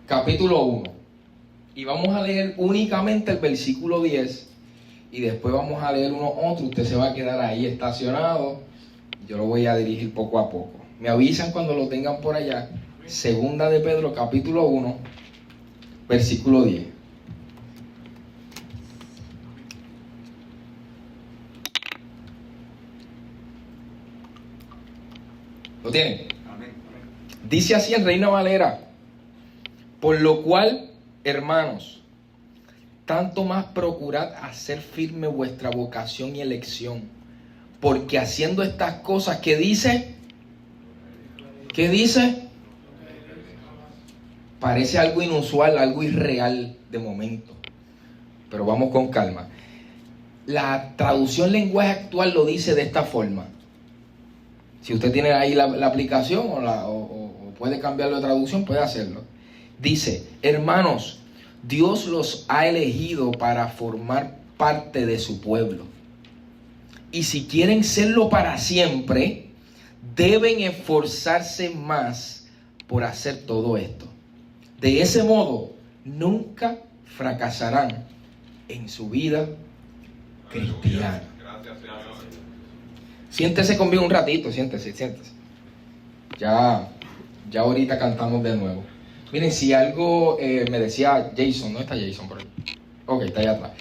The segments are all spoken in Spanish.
capítulo 1. Y vamos a leer únicamente el versículo 10. Y después vamos a leer uno otro. Usted se va a quedar ahí estacionado. Yo lo voy a dirigir poco a poco. Me avisan cuando lo tengan por allá. Segunda de Pedro, capítulo 1, versículo 10. ¿Lo tienen? Dice así en Reina Valera: por lo cual, hermanos, tanto más procurad hacer firme vuestra vocación y elección, porque haciendo estas cosas, ¿qué dice? ¿Qué dice? Parece algo inusual, algo irreal de momento, pero vamos con calma. La traducción lenguaje actual lo dice de esta forma. Si usted tiene ahí la aplicación o puede cambiarlo de traducción, puede hacerlo. Dice: hermanos, Dios los ha elegido para formar parte de su pueblo. Y si quieren serlo para siempre, deben esforzarse más por hacer todo esto. De ese modo, nunca fracasarán en su vida cristiana. Siéntese conmigo un ratito, siéntese. Ya ahorita cantamos de nuevo. Miren, si algo me decía Jason, ¿no está Jason por ahí? Ok, está allá atrás.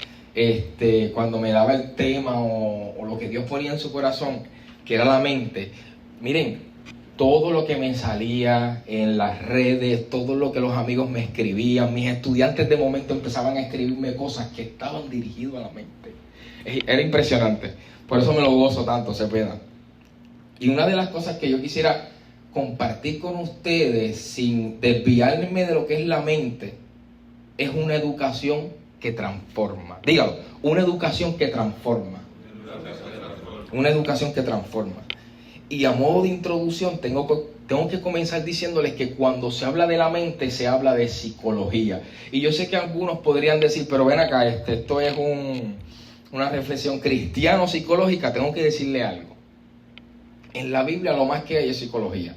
Cuando me daba el tema o lo que Dios ponía en su corazón, que era la mente, miren, todo lo que me salía en las redes, todo lo que los amigos me escribían, mis estudiantes de momento empezaban a escribirme cosas que estaban dirigidas a la mente. Era impresionante. Por eso me lo gozo tanto, Cepeda. Y una de las cosas que yo quisiera compartir con ustedes, sin desviarme de lo que es la mente, es una educación que transforma. Dígalo, una educación que transforma. Una educación que transforma. Y a modo de introducción, tengo que comenzar diciéndoles que cuando se habla de la mente, se habla de psicología. Y yo sé que algunos podrían decir, pero ven acá, esto es una reflexión cristiano-psicológica. Tengo que decirle algo. En la Biblia lo más que hay es psicología.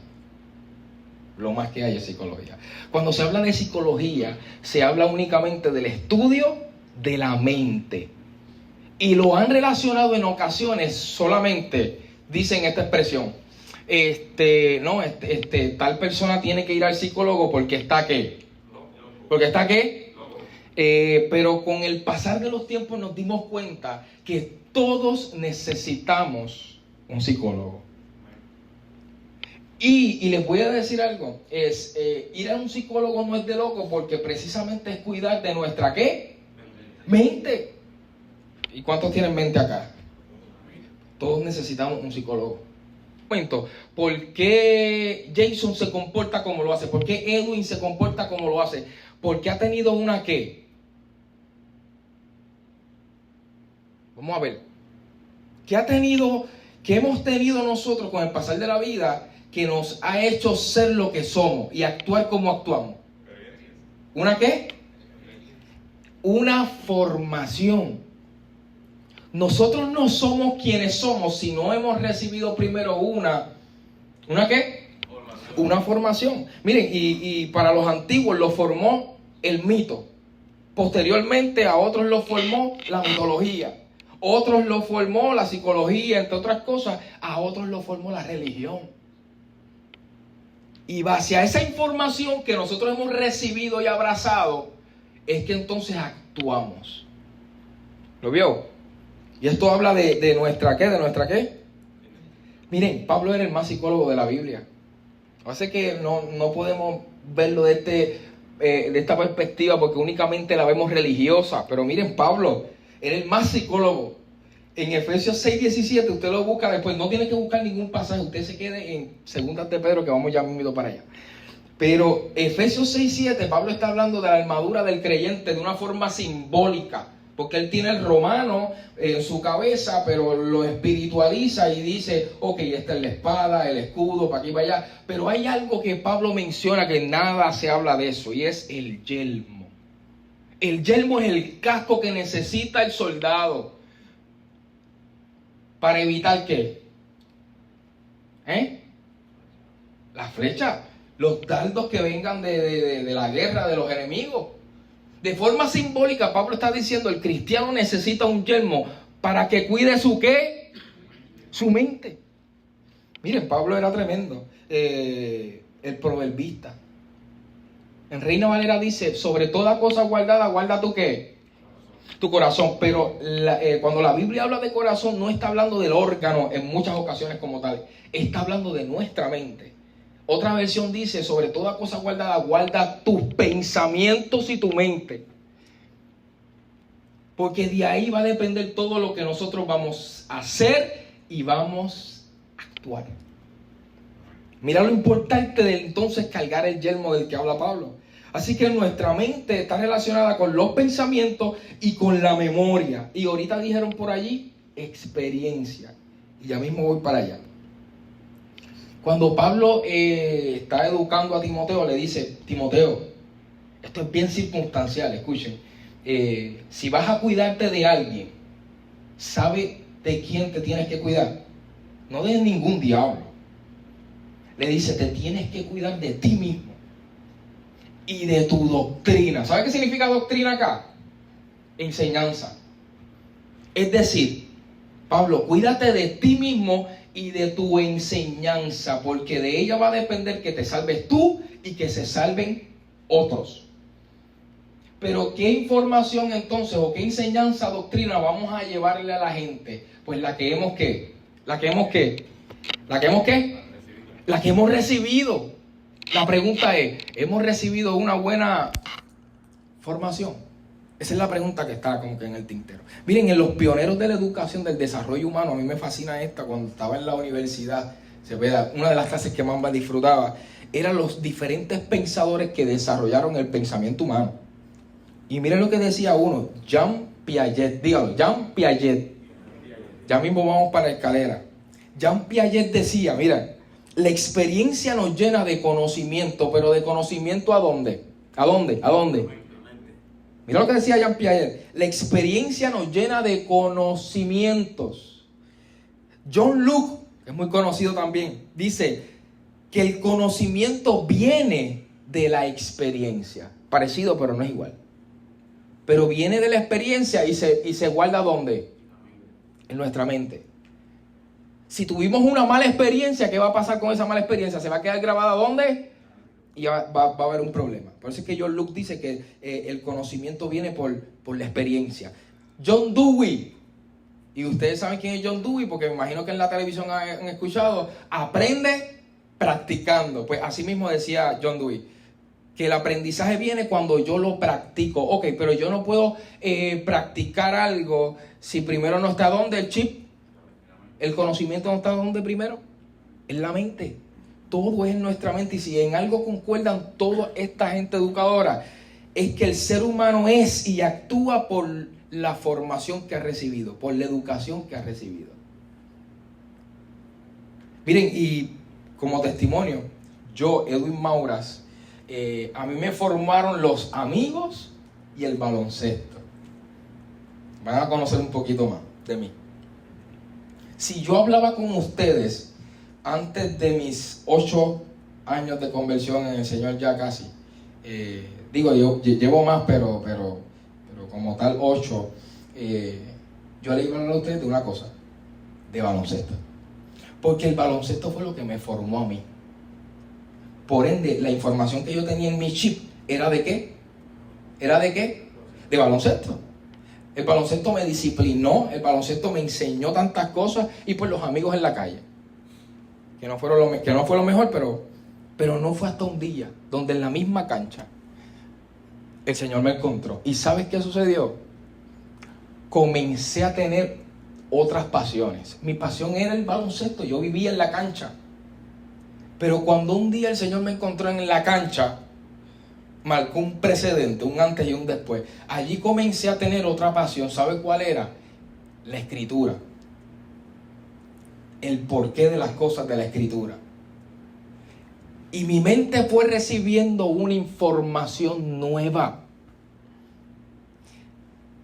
Lo más que hay es psicología. Cuando se habla de psicología, se habla únicamente del estudio de la mente. Y lo han relacionado en ocasiones solamente, dicen esta expresión, tal persona tiene que ir al psicólogo porque está ¿qué? ¿Porque está qué? Pero con el pasar de los tiempos nos dimos cuenta que todos necesitamos un psicólogo. Y les voy a decir algo, ir a un psicólogo no es de loco, porque precisamente es cuidar de nuestra ¿qué? Mente. ¿Y cuántos tienen mente acá? Todos necesitamos un psicólogo. ¿Por qué Jason se comporta como lo hace? ¿Por qué Edwin se comporta como lo hace? Porque ha tenido una ¿qué? Vamos a ver. ¿Qué hemos tenido nosotros con el pasar de la vida que nos ha hecho ser lo que somos y actuar como actuamos? ¿Una qué? Una formación. Nosotros no somos quienes somos si no hemos recibido primero ¿una qué? Una formación. Miren, y para los antiguos lo formó el mito. Posteriormente a otros lo formó la mitología. Otros lo formó la psicología, entre otras cosas. A otros lo formó la religión. Y base a esa información que nosotros hemos recibido y abrazado, es que entonces actuamos. ¿Lo vio? Y esto habla de nuestra ¿qué? ¿De nuestra qué? Miren, Pablo era el más psicólogo de la Biblia. Así que no podemos verlo de esta perspectiva porque únicamente la vemos religiosa. Pero miren, Pablo era el más psicólogo. En Efesios 6:17, usted lo busca después. No tiene que buscar ningún pasaje. Usted se quede en Segundas de Pedro, que vamos ya mismo para allá. Pero Efesios 6:7, Pablo está hablando de la armadura del creyente de una forma simbólica. Porque él tiene el romano en su cabeza, pero lo espiritualiza y dice, ok, esta es la espada, el escudo, para aquí y para allá. Pero hay algo que Pablo menciona que nada se habla de eso, y es el yelmo. El yelmo es el casco que necesita el soldado para evitar ¿qué? La flecha. los dardos que vengan de la guerra, de los enemigos. De forma simbólica, Pablo está diciendo, el cristiano necesita un yelmo para que cuide su ¿qué? Su mente. Miren, Pablo era tremendo, el proverbista. En Reina Valera dice, sobre toda cosa guardada, guarda tu ¿qué? Tu corazón. Pero cuando la Biblia habla de corazón, no está hablando del órgano en muchas ocasiones como tal. Está hablando de nuestra mente. Otra versión dice, sobre toda cosa guardada, guarda tus pensamientos y tu mente. Porque de ahí va a depender todo lo que nosotros vamos a hacer y vamos a actuar. Mira lo importante de entonces cargar el yelmo del que habla Pablo. Así que nuestra mente está relacionada con los pensamientos y con la memoria. Y ahorita dijeron por allí, experiencia. Y ya mismo voy para allá. Cuando Pablo está educando a Timoteo, le dice, Timoteo, esto es bien circunstancial, escuchen. Si vas a cuidarte de alguien, ¿sabe de quién te tienes que cuidar? No de ningún diablo. Le dice, te tienes que cuidar de ti mismo y de tu doctrina. ¿Sabe qué significa doctrina acá? Enseñanza. Es decir, Pablo, cuídate de ti mismo y de tu enseñanza, porque de ella va a depender que te salves tú y que se salven otros. Pero ¿qué información entonces o qué enseñanza, doctrina vamos a llevarle a la gente? Pues la que hemos ¿qué? La que hemos ¿qué? La que hemos ¿qué? La que hemos recibido. La pregunta es, ¿hemos recibido una buena formación? Esa es la pregunta que está como que en el tintero. Miren, en los pioneros de la educación del desarrollo humano, a mí me fascina esta, cuando estaba en la universidad, una de las clases que más disfrutaba, eran los diferentes pensadores que desarrollaron el pensamiento humano. Y miren lo que decía uno, Jean Piaget, dígalo, Jean Piaget. Ya mismo vamos para la escalera. Jean Piaget decía, mira, la experiencia nos llena de conocimiento, pero de conocimiento ¿a dónde? ¿A dónde? ¿A dónde? Mira lo que decía Jean Piaget. La experiencia nos llena de conocimientos. John Locke, que es muy conocido también, dice que el conocimiento viene de la experiencia. Parecido, pero no es igual. Pero viene de la experiencia y se guarda ¿dónde? En nuestra mente. Si tuvimos una mala experiencia, ¿qué va a pasar con esa mala experiencia? ¿Se va a quedar grabada ¿dónde? Y va a haber un problema. Por eso es que John Locke dice que el conocimiento viene por la experiencia. John Dewey, y ustedes saben quién es John Dewey, porque me imagino que en la televisión han escuchado, aprende practicando. Pues así mismo decía John Dewey, que el aprendizaje viene cuando yo lo practico. Ok, pero yo no puedo practicar algo si primero no está ¿dónde el chip? El conocimiento no está ¿dónde primero? En la mente. Todo es en nuestra mente. Y si en algo concuerdan toda esta gente educadora, es que el ser humano es y actúa por la formación que ha recibido, por la educación que ha recibido. Miren, y como testimonio, yo, Edwin Mauras, a mí me formaron los amigos y el baloncesto. Van a conocer un poquito más de mí. Si yo hablaba con ustedes antes de mis 8 años de conversión en el Señor, ya casi, yo llevo más, pero como tal 8, yo le iba a hablar a ustedes de una cosa, de baloncesto. Porque el baloncesto fue lo que me formó a mí. Por ende, la información que yo tenía en mi chip era ¿de qué? ¿Era de qué? De baloncesto. El baloncesto me disciplinó, el baloncesto me enseñó tantas cosas, y pues los amigos en la calle. Que no fue lo mejor, pero no fue hasta un día donde en la misma cancha el Señor me encontró. ¿Y sabes qué sucedió? Comencé a tener otras pasiones. Mi pasión era el baloncesto, yo vivía en la cancha. Pero cuando un día el Señor me encontró en la cancha, marcó un precedente, un antes y un después. Allí comencé a tener otra pasión. ¿Sabe cuál era? La escritura. El porqué de las cosas de la escritura. Y mi mente fue recibiendo una información nueva.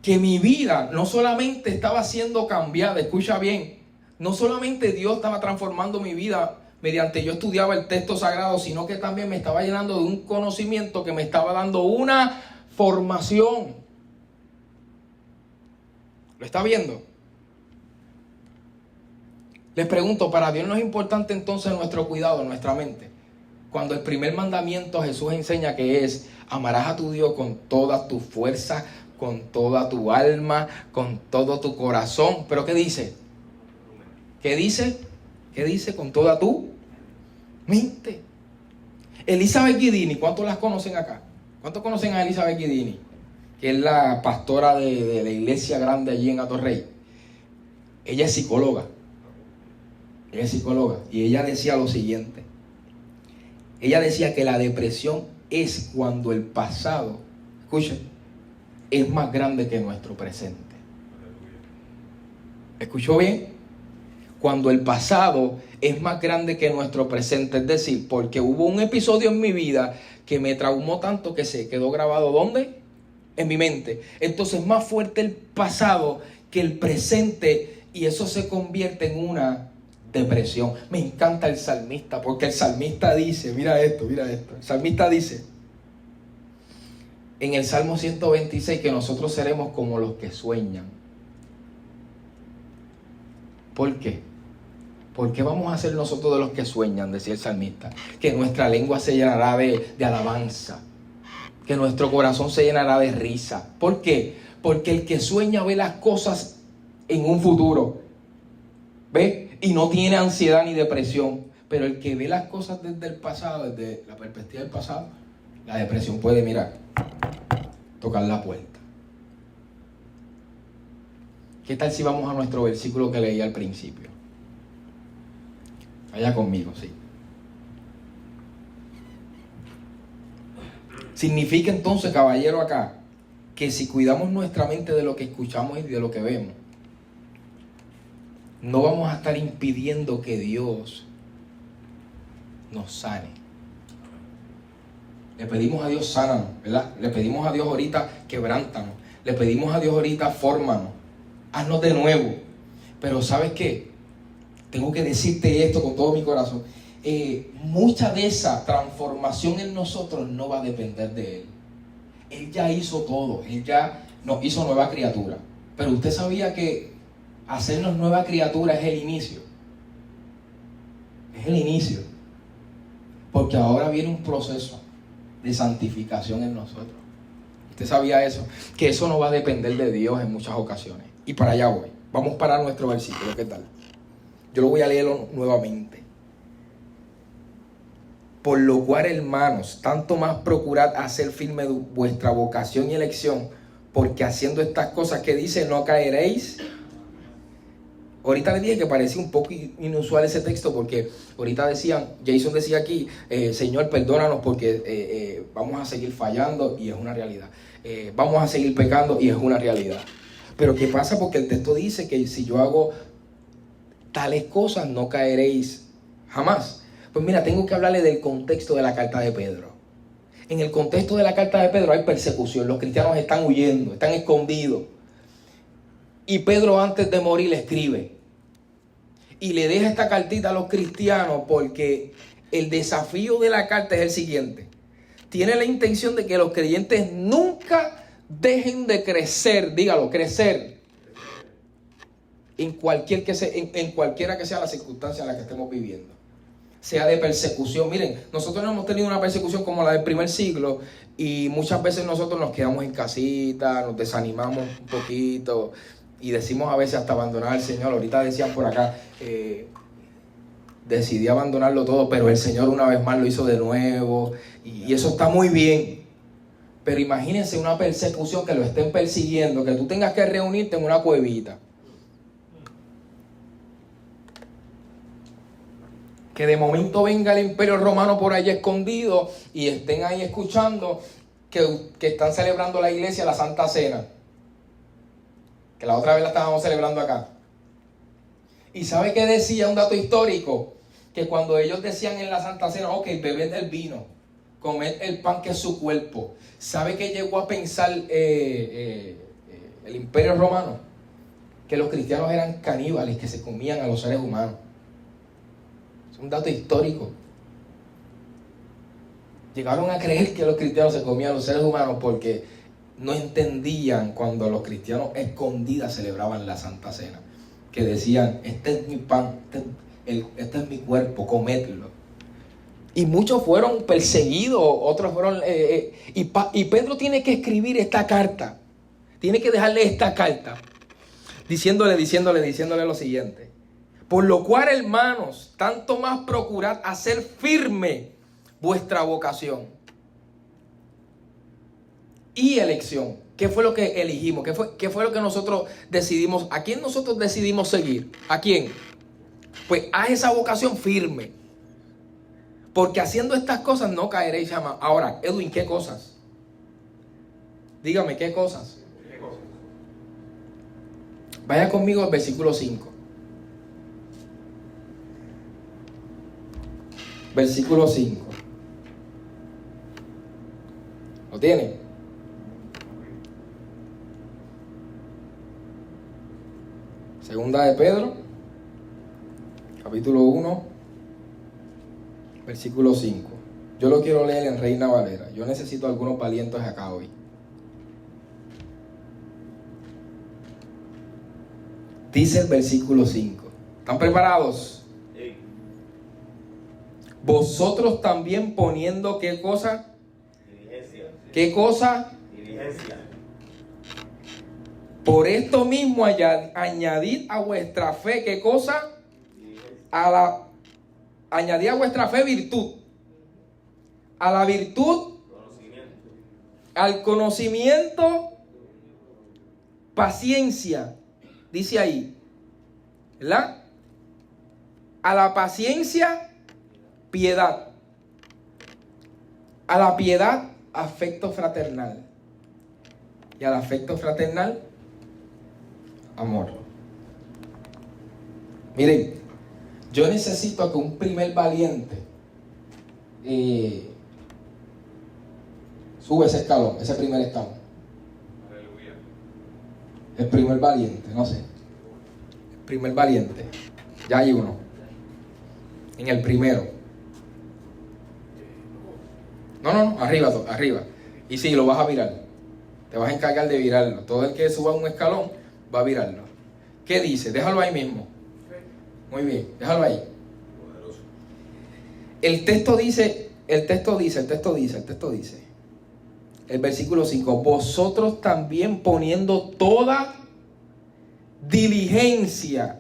Que mi vida no solamente estaba siendo cambiada, escucha bien, no solamente Dios estaba transformando mi vida mediante yo estudiaba el texto sagrado, sino que también me estaba llenando de un conocimiento que me estaba dando una formación. ¿Lo está viendo? Les pregunto, ¿para Dios no es importante entonces nuestro cuidado, nuestra mente? Cuando el primer mandamiento Jesús enseña que es: amarás a tu Dios con toda tu fuerza, con toda tu alma, con todo tu corazón. ¿Pero qué dice? ¿Qué dice? ¿Qué dice? Con toda tu mente. Elizabeth Guidini, ¿cuántos las conocen acá? ¿Cuántos conocen a Elizabeth Guidini? Que es la pastora de la iglesia grande allí en Atorrey. Ella es psicóloga. Ella es psicóloga. Y ella decía lo siguiente. Ella decía que la depresión es cuando el pasado, escuchen, es más grande que nuestro presente. ¿Escuchó bien? Cuando el pasado es más grande que nuestro presente. Es decir, porque hubo un episodio en mi vida que me traumó tanto que se quedó grabado. ¿Dónde? En mi mente. Entonces es más fuerte el pasado que el presente, y eso se convierte en una depresión. Me encanta el salmista, porque el salmista dice, mira esto, el salmista dice en el Salmo 126 que nosotros seremos como los que sueñan. ¿Por qué? ¿Por qué vamos a ser nosotros de los que sueñan? Decía el salmista. Que nuestra lengua se llenará de alabanza, que nuestro corazón se llenará de risa. ¿Por qué? Porque el que sueña ve las cosas en un futuro, ¿ve? Y no tiene ansiedad ni depresión. Pero el que ve las cosas desde el pasado, desde la perspectiva del pasado, la depresión puede, mira, tocar la puerta. ¿Qué tal si vamos a nuestro versículo que leí al principio? Vaya conmigo, sí. Significa entonces, caballero, acá, que si cuidamos nuestra mente de lo que escuchamos y de lo que vemos, no vamos a estar impidiendo que Dios nos sane. Le pedimos a Dios, sánanos, ¿verdad? Le pedimos a Dios ahorita, quebrántanos. Le pedimos a Dios ahorita, fórmanos. Haznos de nuevo. Pero ¿sabes qué? Tengo que decirte esto con todo mi corazón. Mucha de esa transformación en nosotros no va a depender de Él. Él ya hizo todo. Él ya nos hizo nueva criatura. Pero usted sabía que hacernos nueva criatura es el inicio. Es el inicio. Porque ahora viene un proceso de santificación en nosotros. ¿Usted sabía eso? Que eso no va a depender de Dios en muchas ocasiones. Y para allá voy. Vamos para nuestro versículo. ¿Qué tal? Yo lo voy a leerlo nuevamente. Por lo cual, hermanos, tanto más procurad hacer firme vuestra vocación y elección, porque haciendo estas cosas que dice, no caeréis. Ahorita les dije que parecía un poco inusual ese texto, porque ahorita Jason decía aquí, Señor, perdónanos porque vamos a seguir fallando, y es una realidad. Vamos a seguir pecando, y es una realidad. Pero ¿qué pasa? Porque el texto dice que si yo hago tales cosas, no caeréis jamás. Pues mira, tengo que hablarle del contexto de la carta de Pedro. En el contexto de la carta de Pedro hay persecución. Los cristianos están huyendo, están escondidos. Y Pedro, antes de morir, le escribe y le deja esta cartita a los cristianos, porque el desafío de la carta es el siguiente. Tiene la intención de que los creyentes nunca dejen de crecer, dígalo, crecer, en cualquiera que sea la circunstancia en la que estemos viviendo. Sea de persecución. Miren, nosotros no hemos tenido una persecución como la del primer siglo, y muchas veces nosotros nos quedamos en casita, nos desanimamos un poquito y decimos a veces hasta abandonar al Señor. Ahorita decían por acá, decidí abandonarlo todo, pero el Señor una vez más lo hizo de nuevo, y eso está muy bien. Pero imagínense una persecución, que lo estén persiguiendo, que tú tengas que reunirte en una cuevita, que de momento venga el Imperio Romano por allá escondido y estén ahí escuchando que están celebrando la iglesia la Santa Cena, que la otra vez la estábamos celebrando acá. ¿Y sabe qué decía un dato histórico? Que cuando ellos decían en la Santa Cena, ok, bebed el vino, comed el pan que es su cuerpo, ¿sabe qué llegó a pensar el Imperio Romano? Que los cristianos eran caníbales, que se comían a los seres humanos. Es un dato histórico. Llegaron a creer que los cristianos se comían a los seres humanos porque no entendían cuando los cristianos escondidas celebraban la Santa Cena. Que decían, este es mi pan, este es mi cuerpo, comedlo. Y muchos fueron perseguidos, otros fueron... y Pedro tiene que escribir esta carta. Tiene que dejarle esta carta. Diciéndole lo siguiente. Por lo cual, hermanos, tanto más procurad hacer firme vuestra vocación y elección. ¿Qué fue lo que elegimos? ¿Qué fue lo que nosotros decidimos? ¿A quién nosotros decidimos seguir? ¿A quién? Pues haz esa vocación firme. Porque haciendo estas cosas no caeréis jamás. Ahora, Edwin, ¿qué cosas? Dígame, ¿qué cosas? ¿Qué cosas? Vaya conmigo al versículo 5. Versículo 5. ¿Lo tienen? Segunda de Pedro, capítulo 1, versículo 5. Yo lo quiero leer en Reina Valera. Yo necesito algunos valientes acá hoy. Dice el versículo 5. ¿Están preparados? Sí. Vosotros también poniendo ¿qué cosa? Diligencia. ¿Qué cosa? Diligencia. Por esto mismo añadid a vuestra fe, ¿qué cosa? Añadid a vuestra fe virtud. A la virtud, conocimiento. Al conocimiento, paciencia. Dice ahí, ¿verdad? A la paciencia, piedad. A la piedad, afecto fraternal. Y al afecto fraternal, amor. Miren, yo necesito que un primer valiente sube ese escalón, ese primer escalón. Aleluya. El primer valiente, no sé. El primer valiente. Ya hay uno. En el primero. No, arriba. Y sí, lo vas a virar. Te vas a encargar de virarlo. Todo el que suba un escalón va a virarlo. ¿Qué dice? Déjalo ahí mismo. Muy bien, déjalo ahí. El texto dice, el versículo 5, vosotros también poniendo toda diligencia.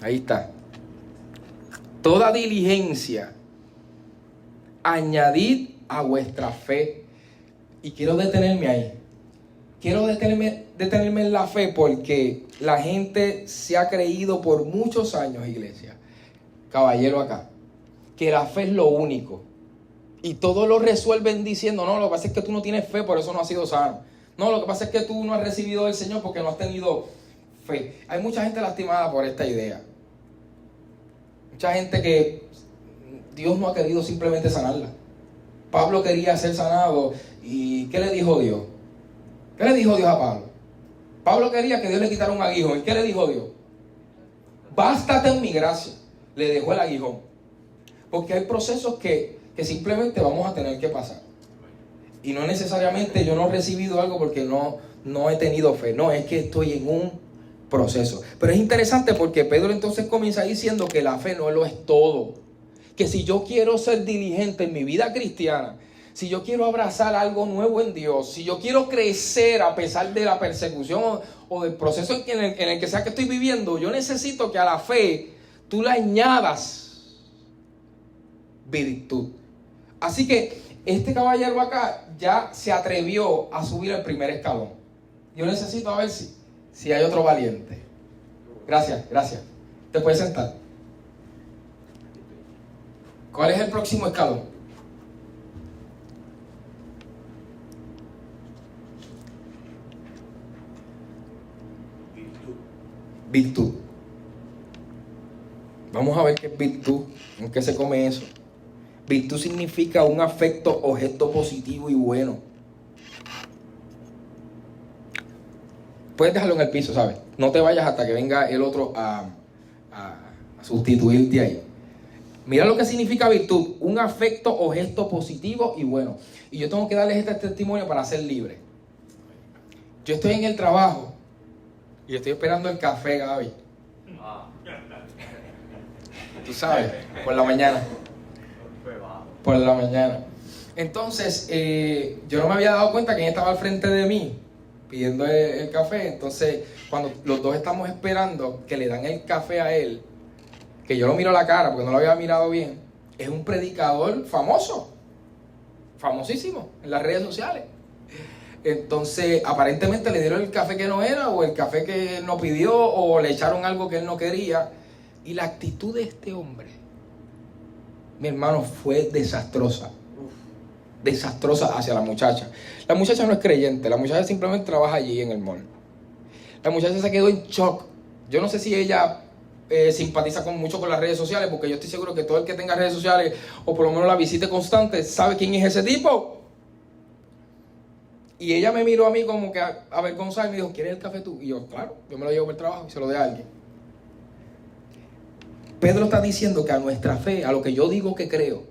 Ahí está. Toda diligencia. Añadid a vuestra fe. Y quiero detenerme ahí. Quiero detenerme en la fe porque la gente se ha creído por muchos años, iglesia, caballero acá, que la fe es lo único. Y todo lo resuelven diciendo, no, lo que pasa es que tú no tienes fe, por eso no has sido sano. No, lo que pasa es que tú no has recibido del Señor porque no has tenido fe. Hay mucha gente lastimada por esta idea. Mucha gente que Dios no ha querido simplemente sanarla. Pablo quería ser sanado y ¿qué le dijo Dios? ¿Qué le dijo Dios a Pablo? Pablo quería que Dios le quitara un aguijón. ¿Y qué le dijo Dios? Bástate en mi gracia. Le dejó el aguijón. Porque hay procesos que simplemente vamos a tener que pasar. Y no necesariamente yo no he recibido algo porque no he tenido fe. No, es que estoy en un proceso. Pero es interesante porque Pedro entonces comienza diciendo que la fe no lo es todo. Que si yo quiero ser diligente en mi vida cristiana, si yo quiero abrazar algo nuevo en Dios, si yo quiero crecer a pesar de la persecución o del proceso en el que sea que estoy viviendo, yo necesito que a la fe tú le añadas virtud. Así que este caballero acá ya se atrevió a subir el primer escalón. Yo necesito a ver si hay otro valiente. Gracias. Te puedes sentar. ¿Cuál es el próximo escalón? Virtud. Vamos a ver qué es virtud, en qué se come eso. Virtud significa un afecto o gesto positivo y bueno. Puedes dejarlo en el piso, ¿sabes? No te vayas hasta que venga el otro a Sustituirte ahí. Mira lo que significa virtud: un afecto o gesto positivo y bueno. Y yo tengo que darles este testimonio para ser libre. Yo estoy en el trabajo y estoy esperando el café, Gaby. Tú sabes, por la mañana. Por la mañana. Entonces, yo no me había dado cuenta que ella estaba al frente de mí pidiendo el café. Entonces, cuando los dos estamos esperando que le dan el café a él, que yo lo miro a la cara porque no lo había mirado bien, es un predicador famoso, famosísimo en las redes sociales. Entonces, aparentemente le dieron el café que no era, o el café que él no pidió, o le echaron algo que él no quería. Y la actitud de este hombre, mi hermano, fue desastrosa. Desastrosa hacia la muchacha. La muchacha no es creyente, la muchacha simplemente trabaja allí en el mall. La muchacha se quedó en shock. Yo no sé si ella simpatiza mucho con las redes sociales, porque yo estoy seguro que todo el que tenga redes sociales, o por lo menos la visite constante, sabe quién es ese tipo. Y ella me miró a mí como que avergonzada y me dijo: ¿quieres el café tú? Y yo, claro, yo me lo llevo por el trabajo y se lo doy a alguien. Pedro está diciendo que a nuestra fe, a lo que yo digo que creo,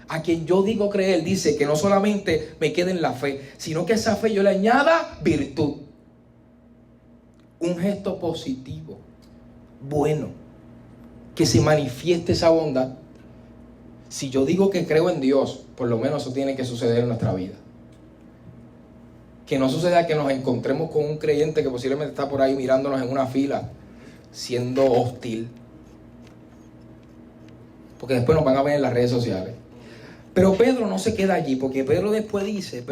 a quien yo digo creer, dice que no solamente me quede en la fe, sino que a esa fe yo le añada virtud. Un gesto positivo, bueno, que se manifieste esa bondad. Si yo digo que creo en Dios, por lo menos eso tiene que suceder en nuestra vida. Que no suceda que nos encontremos con un creyente que posiblemente está por ahí mirándonos en una fila, siendo hostil. Porque después nos van a ver en las redes sociales. Pero Pedro no se queda allí, porque Pedro después dice,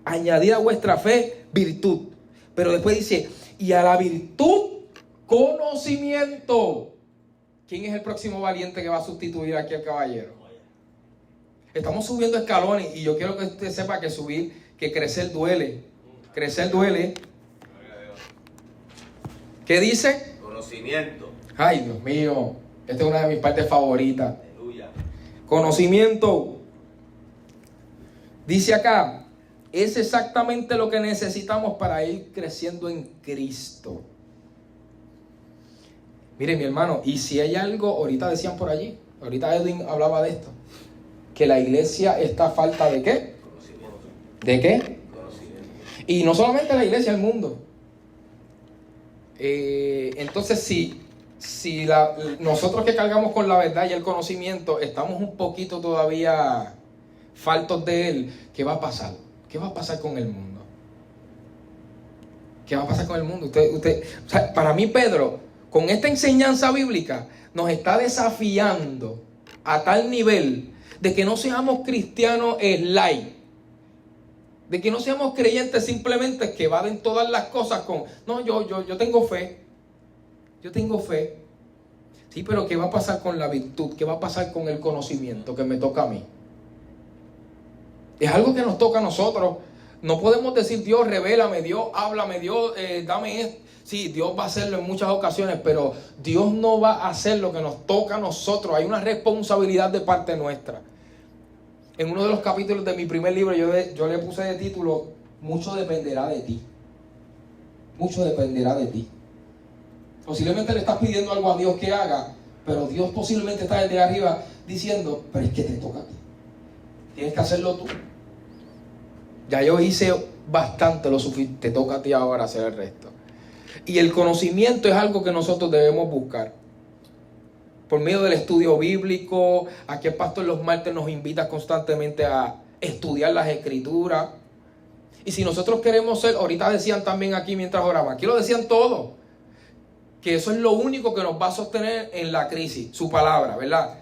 añadid a vuestra fe virtud. Pero después dice, y a la virtud, conocimiento. ¿Quién es el próximo valiente que va a sustituir aquí al caballero? Estamos subiendo escalones y yo quiero que usted sepa que crecer duele. Crecer duele. ¿Qué dice? Conocimiento. Ay, Dios mío, esta es una de mis partes favoritas. Aleluya. Conocimiento. Dice acá, es exactamente lo que necesitamos para ir creciendo en Cristo. Mire, mi hermano, y si hay algo, ahorita decían por allí, ahorita Edwin hablaba de esto, que la iglesia está a falta de ¿qué? Conocimiento. ¿De qué? Conocimiento. Y no solamente la iglesia, el mundo. Entonces, si nosotros que cargamos con la verdad y el conocimiento estamos un poquito todavía faltos de él, ¿qué va a pasar? ¿Qué va a pasar con el mundo? ¿Qué va a pasar con el mundo? O sea, para mí, Pedro, con esta enseñanza bíblica, nos está desafiando a tal nivel de que no seamos cristianos light, de que no seamos creyentes simplemente que evaden todas las cosas con, no, yo tengo fe, yo tengo fe. Sí, pero ¿qué va a pasar con la virtud? ¿Qué va a pasar con el conocimiento que me toca a mí? Es algo que nos toca a nosotros. No podemos decir, Dios, revélame, Dios, háblame, Dios, dame esto. Sí, Dios va a hacerlo en muchas ocasiones, pero Dios no va a hacer lo que nos toca a nosotros. Hay una responsabilidad de parte nuestra. En uno de los capítulos de mi primer libro, yo le puse de título, mucho dependerá de ti. Mucho dependerá de ti. Posiblemente le estás pidiendo algo a Dios que haga, pero Dios posiblemente está desde arriba diciendo, pero es que te toca a ti. Tienes que hacerlo tú. Ya yo hice bastante, lo suficiente, te toca a ti ahora hacer el resto. Y el conocimiento es algo que nosotros debemos buscar. Por medio del estudio bíblico, aquí el pastor los martes nos invita constantemente a estudiar las escrituras. Y si nosotros queremos ser, ahorita decían también aquí mientras oraban, aquí lo decían todos, que eso es lo único que nos va a sostener en la crisis, su palabra, ¿verdad?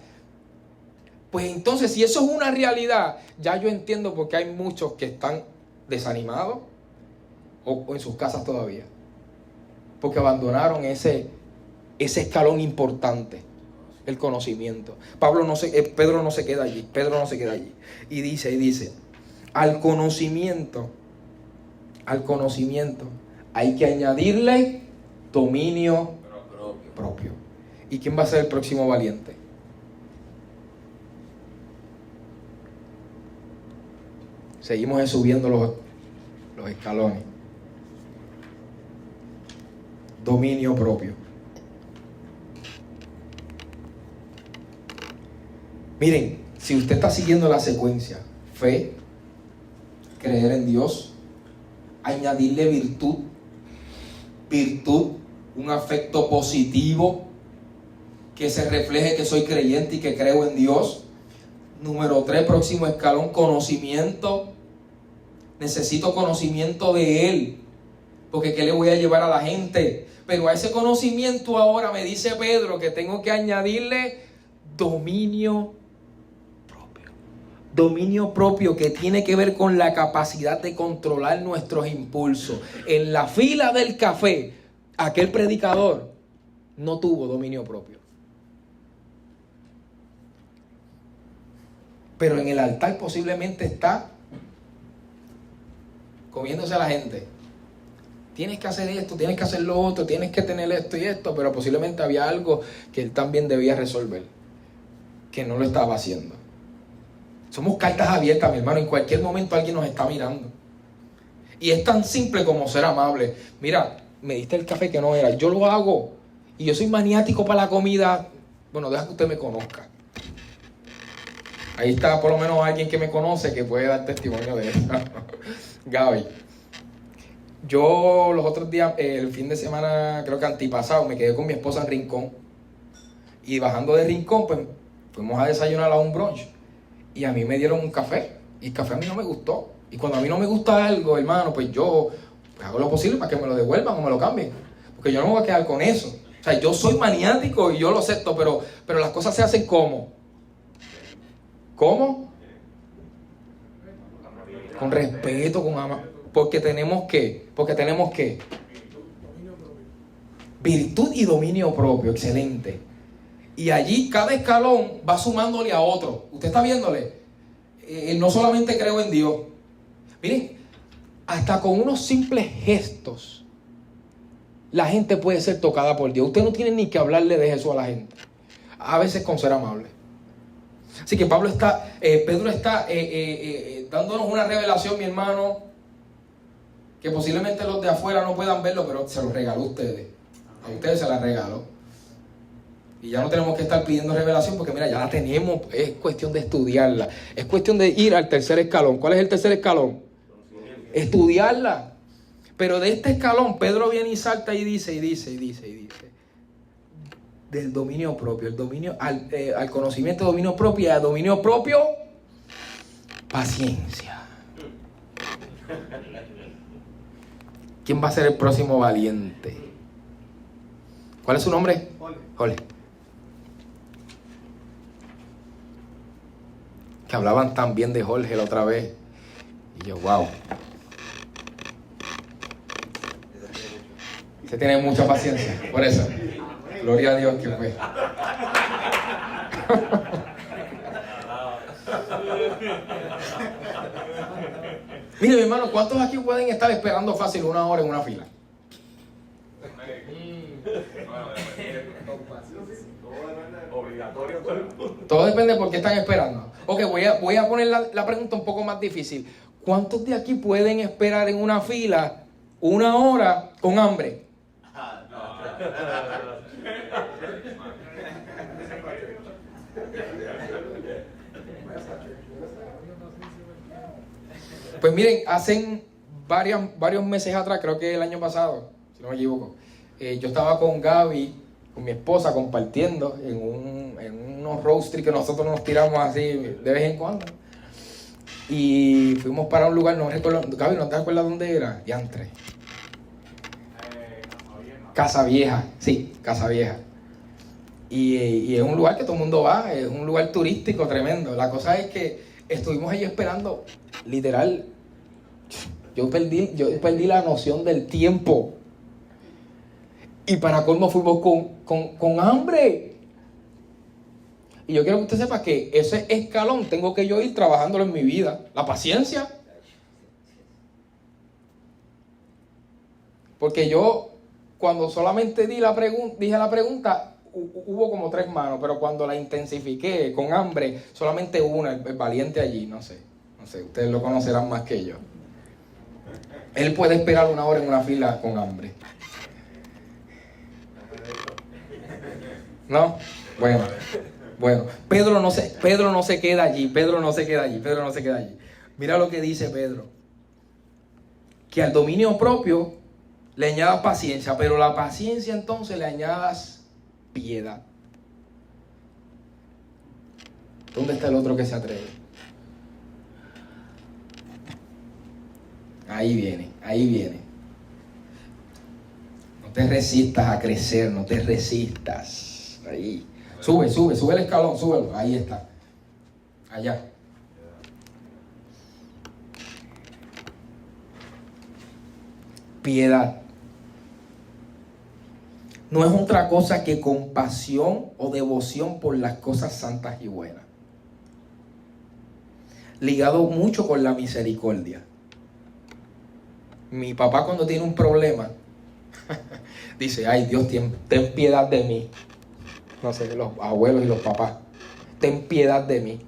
Pues entonces, si eso es una realidad, ya yo entiendo por qué hay muchos que están desanimados o en sus casas todavía. Porque abandonaron ese escalón importante, el conocimiento. Pedro no se queda allí. Y dice, al conocimiento hay que añadirle dominio propio. ¿Y quién va a ser el próximo valiente? Seguimos subiendo los escalones. Dominio propio. Miren, si usted está siguiendo la secuencia, fe, creer en Dios, añadirle virtud, un afecto positivo que se refleje que soy creyente y que creo en Dios. Número 3, próximo escalón, conocimiento. Necesito conocimiento de Él, porque ¿qué le voy a llevar a la gente? Pero a ese conocimiento ahora me dice Pedro que tengo que añadirle dominio propio. Dominio propio que tiene que ver con la capacidad de controlar nuestros impulsos. En la fila del café, aquel predicador no tuvo dominio propio. Pero en el altar posiblemente está comiéndose a la gente. Tienes que hacer esto, tienes que hacer lo otro, tienes que tener esto y esto, pero posiblemente había algo que él también debía resolver, que no lo estaba haciendo. Somos cartas abiertas, mi hermano, en cualquier momento alguien nos está mirando. Y es tan simple como ser amable. Mira, me diste el café que no era, yo lo hago, y yo soy maniático para la comida. Bueno, deja que usted me conozca. Ahí está por lo menos alguien que me conoce que puede dar testimonio de eso. Gaby. Yo los otros días, el fin de semana, creo que antipasado, me quedé con mi esposa en Rincón. Y bajando de Rincón, pues fuimos a desayunar a un brunch. Y a mí me dieron un café. Y el café a mí no me gustó. Y cuando a mí no me gusta algo, hermano, pues yo hago lo posible para que me lo devuelvan o me lo cambien. Porque yo no me voy a quedar con eso. O sea, yo soy maniático y yo lo acepto, pero las cosas se hacen ¿cómo? ¿Cómo? Con respeto, con amor. Porque tenemos que virtud y dominio propio, excelente. Y allí cada escalón va sumándole a otro. Usted está viéndole. No solamente creo en Dios. Miren, hasta con unos simples gestos la gente puede ser tocada por Dios. Usted no tiene ni que hablarle de Jesús a la gente. A veces con ser amable. Así que Pedro está dándonos una revelación, mi hermano, que posiblemente los de afuera no puedan verlo, pero se los regaló a ustedes. A ustedes se la regaló. Y ya no tenemos que estar pidiendo revelación porque mira, ya la tenemos. Es cuestión de estudiarla. Es cuestión de ir al tercer escalón. ¿Cuál es el tercer escalón? Estudiarla. Pero de este escalón, Pedro viene y salta y dice. Del dominio propio. El dominio al conocimiento, dominio propio. Y al dominio propio, paciencia. ¿Quién va a ser el próximo valiente? ¿Cuál es su nombre? Jorge. Que hablaban tan bien de Jorge la otra vez. Y yo, wow. Usted tiene mucha paciencia. Por eso. Gloria a Dios que fue. Mire, mi hermano, ¿cuántos aquí pueden estar esperando fácil 1 hora en una fila? Todo depende de por qué están esperando. Ok, voy a poner la pregunta un poco más difícil. ¿Cuántos de aquí pueden esperar en una fila 1 hora con hambre? Pues miren, hacen varios meses atrás, creo que el año pasado, si no me equivoco, yo estaba con Gaby, con mi esposa, compartiendo en unos roasteries que nosotros nos tiramos así de vez en cuando. Y fuimos para un lugar, no recuerdo, Gaby, ¿no te acuerdas dónde era? Diantre. Casa Vieja, sí, Casa Vieja. Y es un lugar que todo el mundo va, es un lugar turístico tremendo. La cosa es que estuvimos allí esperando, literal, yo perdí la noción del tiempo. Y para colmo fuimos con hambre. Y yo quiero que usted sepa que ese escalón tengo que yo ir trabajándolo en mi vida. La paciencia. Porque yo, cuando solamente dije la pregunta, hubo como 3 manos, pero cuando la intensifiqué con hambre, solamente una, el valiente allí, no sé, ustedes lo conocerán más que yo. Él puede esperar 1 hora en una fila con hambre. ¿No? Bueno, Bueno, Pedro no se queda allí. Mira lo que dice Pedro. Que al dominio propio le añadas paciencia, pero a la paciencia entonces le añadas piedad. ¿Dónde está el otro que se atreve? Ahí viene. No te resistas a crecer, no te resistas. Ahí. Sube el escalón, súbelo. Ahí está. Allá. Piedad. No es otra cosa que compasión o devoción por las cosas santas y buenas. Ligado mucho con la misericordia. Mi papá cuando tiene un problema dice, ay Dios, ten piedad de mí. No sé, los abuelos y los papás, ten piedad de mí.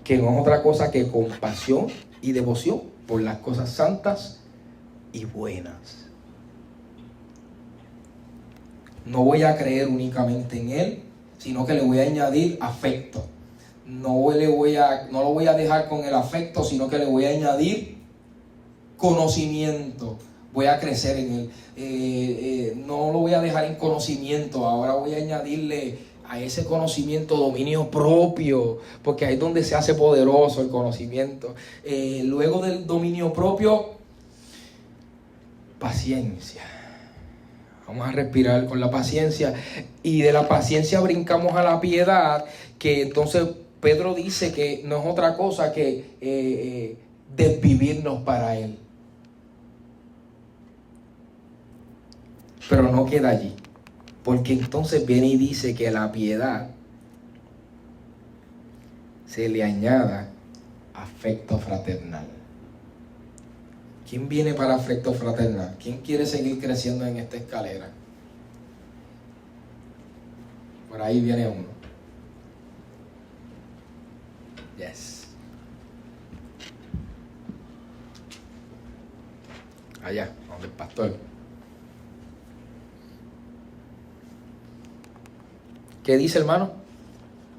Que no es otra cosa que compasión y devoción por las cosas santas y buenas. No voy a creer únicamente en Él, sino que le voy a añadir afecto. No lo voy a dejar con el afecto, sino que le voy a añadir conocimiento. Voy a crecer en Él. No lo voy a dejar en conocimiento. Ahora voy a añadirle a ese conocimiento dominio propio, porque ahí es donde se hace poderoso el conocimiento. Luego del dominio propio, paciencia. Vamos a respirar con la paciencia. Y de la paciencia brincamos a la piedad, que entonces Pedro dice que no es otra cosa que desvivirnos para Él. Pero no queda allí, porque entonces viene y dice que a la piedad se le añada afecto fraternal. ¿Quién viene para afecto fraternal? ¿Quién quiere seguir creciendo en esta escalera? Por ahí viene uno. Yes. Allá, donde el pastor. ¿Qué dice, hermano?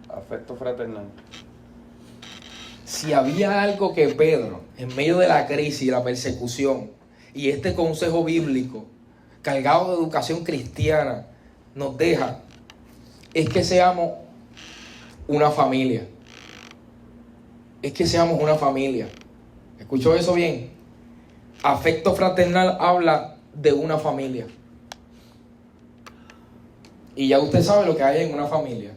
Afecto fraternal. Si había algo que Pedro, en medio de la crisis y la persecución, y este consejo bíblico, cargado de educación cristiana, nos deja, es que seamos una familia. Es que seamos una familia. ¿Escuchó eso bien? Afecto fraternal habla de una familia. Y ya usted sabe lo que hay en una familia.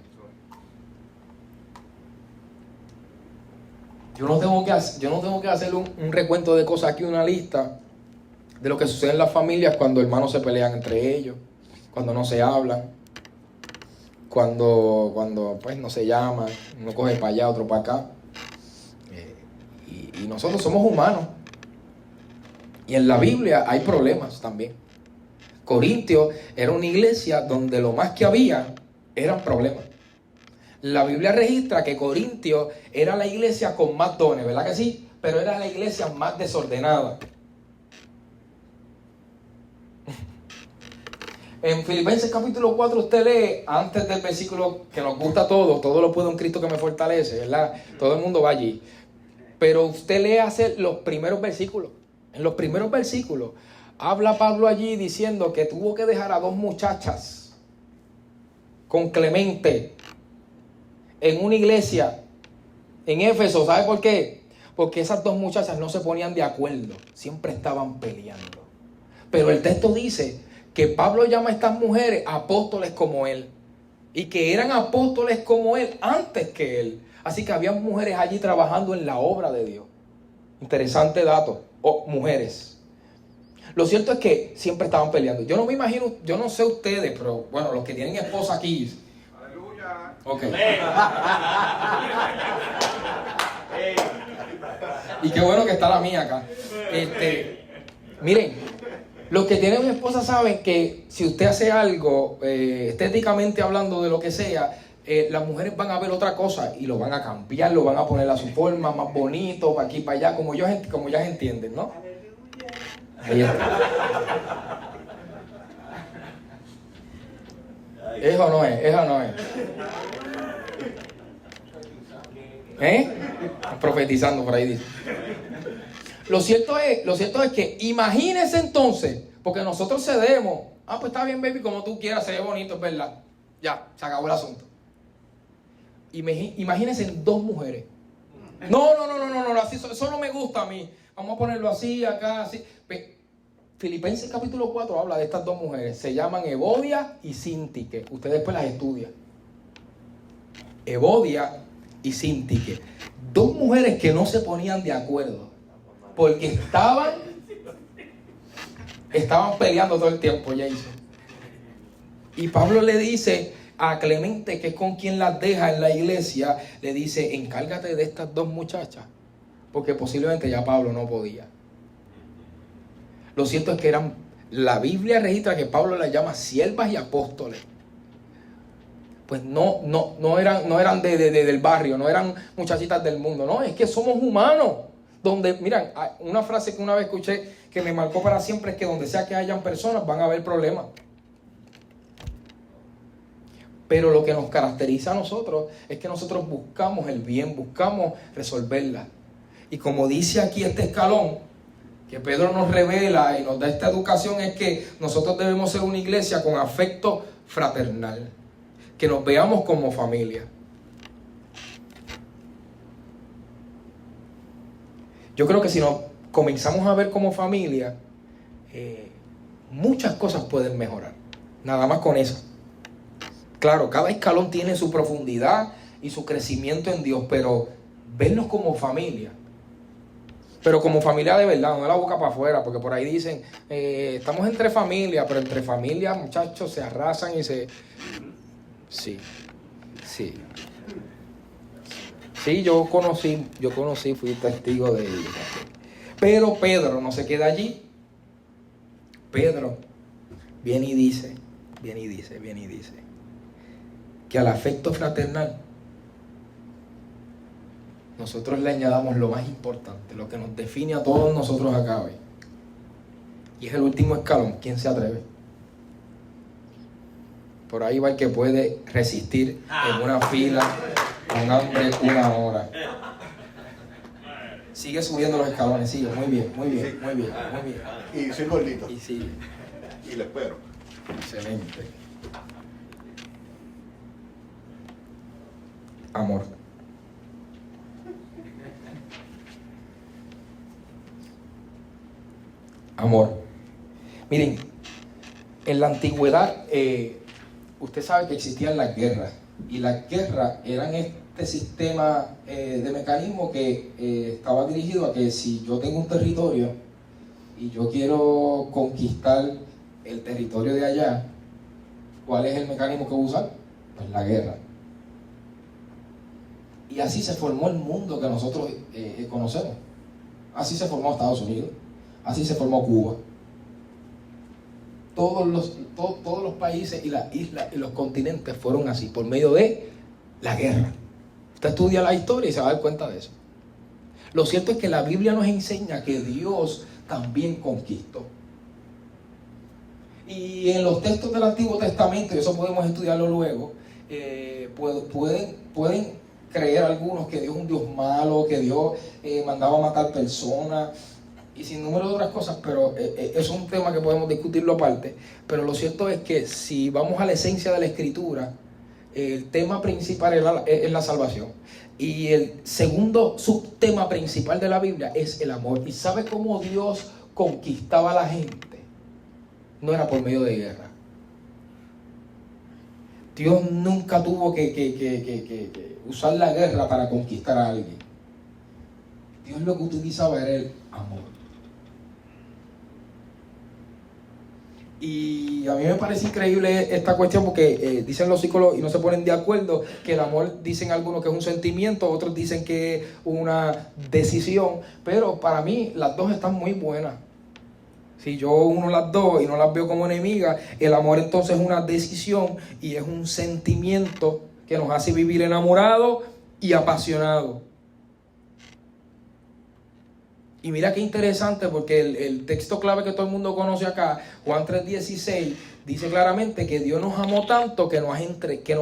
Yo no tengo que hacer un recuento de cosas aquí, una lista de lo que sucede en las familias cuando hermanos se pelean entre ellos, cuando no se hablan, cuando pues no se llaman, uno coge para allá, otro para acá. Y nosotros somos humanos. Y en la Biblia hay problemas también. Corintios era una iglesia donde lo más que había eran problemas. La Biblia registra que Corintios era la iglesia con más dones, ¿verdad que sí? Pero era la iglesia más desordenada. En Filipenses capítulo 4 usted lee, antes del versículo que nos gusta a todos, todo lo puedo en Cristo que me fortalece, ¿verdad? Todo el mundo va allí. Pero usted lee hacer los primeros versículos. En los primeros versículos habla Pablo allí diciendo que tuvo que dejar a 2 muchachas con Clemente en una iglesia en Éfeso. ¿Sabe por qué? Porque esas 2 muchachas no se ponían de acuerdo, siempre estaban peleando. Pero el texto dice que Pablo llama a estas mujeres apóstoles como él, y que eran apóstoles como él antes que él. Así que había mujeres allí trabajando en la obra de Dios. Interesante dato. Mujeres. Lo cierto es que siempre estaban peleando. Yo no me imagino, yo no sé ustedes, pero bueno, los que tienen esposa aquí. Aleluya. Ok. Y qué bueno que está la mía acá. Miren, los que tienen una esposa saben que si usted hace algo, estéticamente hablando de lo que sea, las mujeres van a ver otra cosa y lo van a cambiar, lo van a poner a su forma, más bonito, para aquí, para allá, como ya entienden, ¿no? Ahí está. Eso no es, eso no es. Profetizando por ahí dice. Lo cierto es que imagínense entonces, porque nosotros cedemos. Pues está bien, baby, como tú quieras, se ve bonito, es verdad. Ya, se acabó el asunto. Imagínense 2 mujeres. No, así, eso no me gusta a mí. Vamos a ponerlo así, acá, así. Filipenses capítulo 4 habla de estas 2 mujeres. Se llaman Evodia y Síntique. Ustedes después las estudian. Evodia y Síntique. 2 mujeres que no se ponían de acuerdo. Porque estaban peleando todo el tiempo, Jason. Y Pablo le dice a Clemente, que es con quien las deja en la iglesia, le dice, encárgate de estas 2 muchachas. Porque posiblemente ya Pablo no podía. Lo cierto es que la Biblia registra que Pablo las llama siervas y apóstoles. Pues no eran del barrio, no eran muchachitas del mundo, no, es que somos humanos. Miran, una frase que una vez escuché que me marcó para siempre es que donde sea que hayan personas van a haber problemas. Pero lo que nos caracteriza a nosotros es que nosotros buscamos el bien, buscamos resolverla. Y como dice aquí este escalón, que Pedro nos revela y nos da esta educación, es que nosotros debemos ser una iglesia con afecto fraternal, que nos veamos como familia. Yo creo que si nos comenzamos a ver como familia, muchas cosas pueden mejorar, nada más con eso. Claro, cada escalón tiene su profundidad y su crecimiento en Dios, pero vernos como familia. Pero como familia de verdad, no de la boca para afuera, porque por ahí dicen, estamos entre familia, pero entre familia, muchachos, se arrasan y se... Sí. Sí, yo conocí, fui testigo de ello. Pero Pedro no se queda allí. Pedro viene y dice, que al afecto fraternal nosotros le añadamos lo más importante, lo que nos define a todos nosotros acá hoy. Y es el último escalón. ¿Quién se atreve? Por ahí va el que puede resistir en una fila con hambre 1 hora. Sigue subiendo los escalones, sigue. Muy bien. Y soy gordito. Y sigue. Y lo espero. Excelente. Amor. Miren, en la antigüedad, usted sabe que existían las guerras. Y las guerras eran este sistema de mecanismo que estaba dirigido a que si yo tengo un territorio y yo quiero conquistar el territorio de allá, ¿cuál es el mecanismo que voy a usar? Pues la guerra. Y así se formó el mundo que nosotros conocemos. Así se formó Estados Unidos. Así se formó Cuba. Todos los países y las islas y los continentes fueron así, por medio de la guerra. Usted estudia la historia y se va a dar cuenta de eso. Lo cierto es que la Biblia nos enseña que Dios también conquistó. Y en los textos del Antiguo Testamento, y eso podemos estudiarlo luego, pueden creer algunos que Dios es un Dios malo, que Dios mandaba a matar personas y sin número de otras cosas, pero eso es un tema que podemos discutirlo aparte. Pero lo cierto es que si vamos a la esencia de la Escritura, el tema principal es la salvación. Y el segundo subtema principal de la Biblia es el amor. ¿Y sabe cómo Dios conquistaba a la gente? No era por medio de guerra. Dios nunca tuvo que usar la guerra para conquistar a alguien. Dios lo que utilizaba era el amor. Y a mí me parece increíble esta cuestión porque dicen los psicólogos y no se ponen de acuerdo que el amor, dicen algunos que es un sentimiento, otros dicen que es una decisión, pero para mí las dos están muy buenas. Si yo uno las dos y no las veo como enemigas, el amor entonces es una decisión y es un sentimiento que nos hace vivir enamorados y apasionados. Y mira qué interesante porque el texto clave que todo el mundo conoce acá, Juan 3:16, dice claramente que Dios nos amó tanto que nos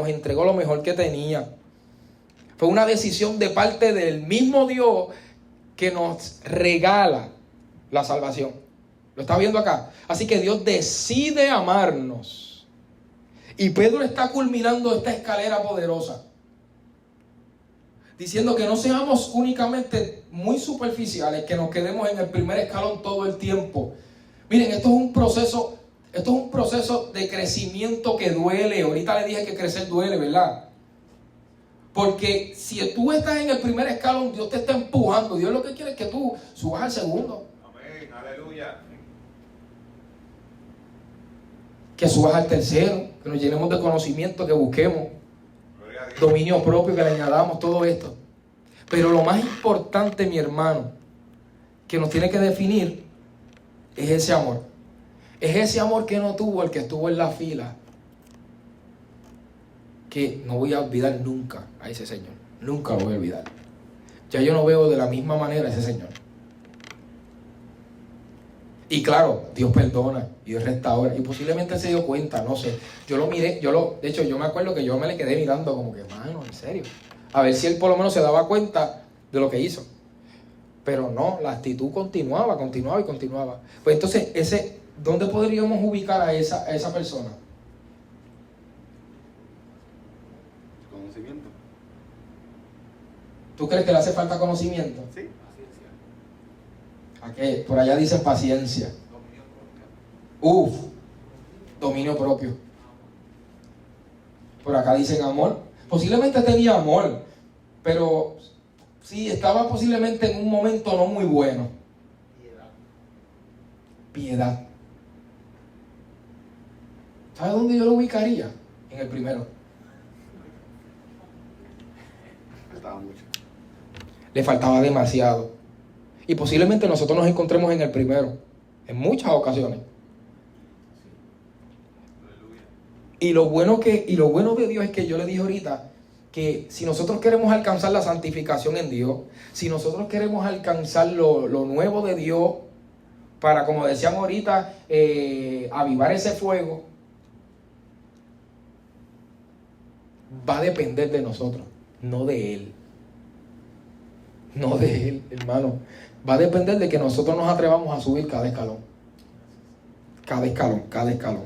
entregó lo mejor que tenía. Fue una decisión de parte del mismo Dios que nos regala la salvación. ¿Lo está viendo acá? Así que Dios decide amarnos. Y Pedro está culminando esta escalera poderosa, diciendo que no seamos únicamente muy superficiales, que nos quedemos en el primer escalón todo el tiempo. Miren, esto es un proceso de crecimiento que duele. Ahorita le dije que crecer duele, ¿verdad? Porque si tú estás en el primer escalón, Dios te está empujando. Dios lo que quiere es que tú subas al segundo. Amén, aleluya. Que subas al tercero, que nos llenemos de conocimiento, que busquemos dominio propio, que le añadamos todo esto. Pero lo más importante, mi hermano, que nos tiene que definir es ese amor. Es ese amor que no tuvo el que estuvo en la fila. Que no voy a olvidar nunca a ese Señor. Nunca lo voy a olvidar. Ya yo no veo de la misma manera a ese Señor. Y claro, Dios perdona, Dios restaura. Y posiblemente Él se dio cuenta, no sé. Yo lo miré, de hecho yo me acuerdo que yo me le quedé mirando como que, mano, en serio. A ver si Él por lo menos se daba cuenta de lo que hizo. Pero no, la actitud continuaba. Pues entonces, ¿dónde podríamos ubicar a esa persona? Conocimiento. ¿Tú crees que le hace falta conocimiento? Sí. Aquí, por allá dicen paciencia. Dominio propio. Por acá dicen amor. Posiblemente tenía amor, pero sí, estaba posiblemente en un momento no muy bueno. Piedad. ¿Sabes dónde yo lo ubicaría? En el primero. Faltaba mucho. Le faltaba demasiado. Y posiblemente nosotros nos encontremos en el primero, en muchas ocasiones. Y lo bueno de Dios es que yo le dije ahorita que si nosotros queremos alcanzar la santificación en Dios, si nosotros queremos alcanzar lo nuevo de Dios, para, como decíamos ahorita, avivar ese fuego, va a depender de nosotros, no de Él. No de Él, hermano. Va a depender de que nosotros nos atrevamos a subir cada escalón. Cada escalón.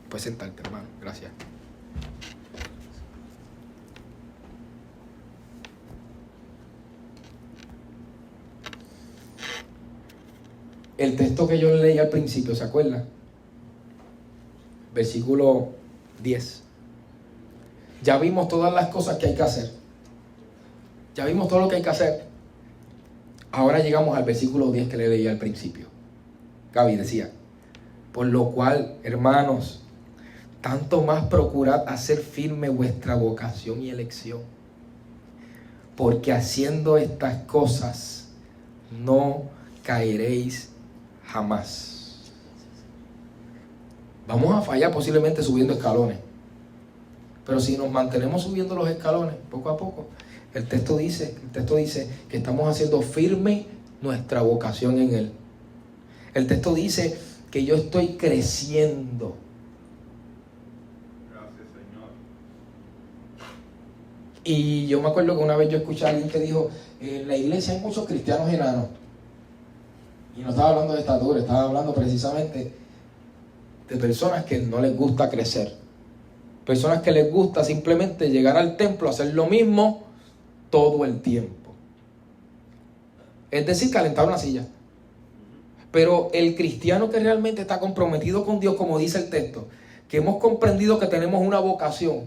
Puedes sentarte, hermano. Gracias. El texto que yo leí al principio, ¿se acuerdan? Versículo 10. Ya vimos todas las cosas que hay que hacer. Ya vimos todo lo que hay que hacer. Ahora llegamos al versículo 10 que le leí al principio. Gaby decía: por lo cual, hermanos, tanto más procurad hacer firme vuestra vocación y elección, porque haciendo estas cosas no caeréis jamás. Vamos a fallar posiblemente subiendo escalones, pero si nos mantenemos subiendo los escalones poco a poco, el texto dice que estamos haciendo firme nuestra vocación en Él. El texto dice que yo estoy creciendo. Gracias, Señor. Y yo me acuerdo que una vez yo escuché a alguien que dijo: en la iglesia hay muchos cristianos enanos. Y no estaba hablando de estatura, estaba hablando precisamente de personas que no les gusta crecer. Personas que les gusta simplemente llegar al templo, hacer lo mismo todo el tiempo. Es decir, calentar una silla. Pero el cristiano que realmente está comprometido con Dios, como dice el texto, que hemos comprendido que tenemos una vocación,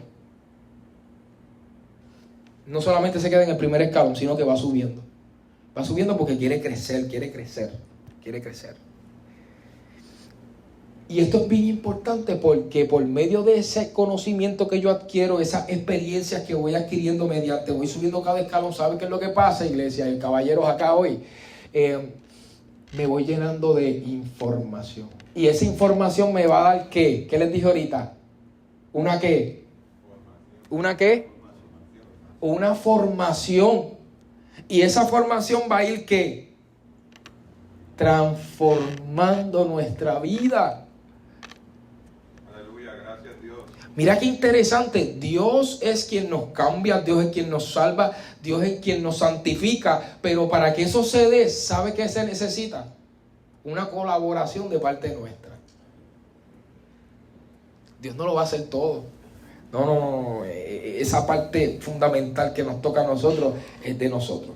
no solamente se queda en el primer escalón, sino que va subiendo. Va subiendo porque quiere crecer. Y esto es bien importante porque por medio de ese conocimiento que yo adquiero, esas experiencias que voy adquiriendo mediante voy subiendo cada escalón, ¿sabe qué es lo que pasa, iglesia? Y caballeros acá hoy, me voy llenando de información. Y esa información me va a dar ¿qué? ¿Qué les dije ahorita? ¿Una qué? ¿Una qué? Una formación. Y esa formación va a ir ¿qué? Transformando nuestra vida. Mira qué interesante, Dios es quien nos cambia, Dios es quien nos salva, Dios es quien nos santifica, pero para que eso se dé, ¿sabe qué se necesita? Una colaboración de parte nuestra. Dios no lo va a hacer todo. No, esa parte fundamental que nos toca a nosotros es de nosotros.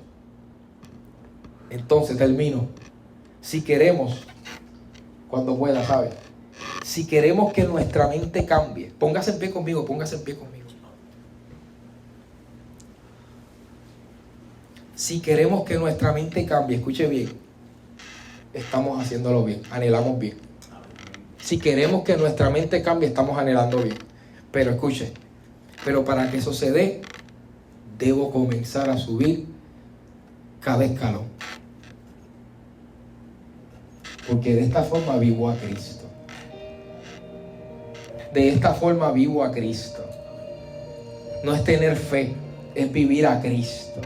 Entonces termino. Si queremos, cuando pueda, ¿sabe? Si queremos que nuestra mente cambie, póngase en pie conmigo, póngase en pie conmigo. Si queremos que nuestra mente cambie, escuche bien, estamos haciéndolo bien, anhelamos bien. Si queremos que nuestra mente cambie, estamos anhelando bien. Pero escuche, pero para que eso se dé, debo comenzar a subir cada escalón. Porque de esta forma vivo a Cristo. De esta forma vivo a Cristo. No es tener fe, es vivir a Cristo.